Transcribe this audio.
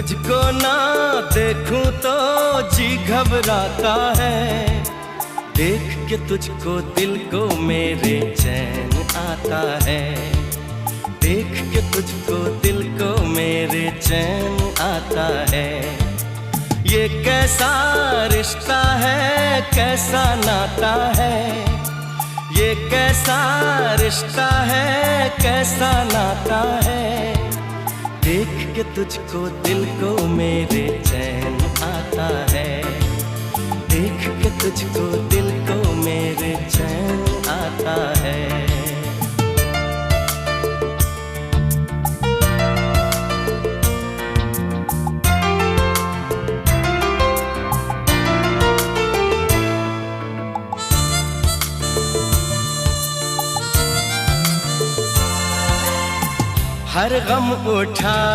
तुझको ना देखूं तो जी घबराता है, देख के तुझको दिल को मेरे चैन आता है, देख के तुझको दिल को मेरे चैन आता है। ये कैसा रिश्ता है, कैसा नाता है, ये कैसा रिश्ता है, कैसा नाता है। देख के तुझको दिल को मेरे चैन आता है, देख के तुझको दिल को मेरे चैन आता है। हर गम उठा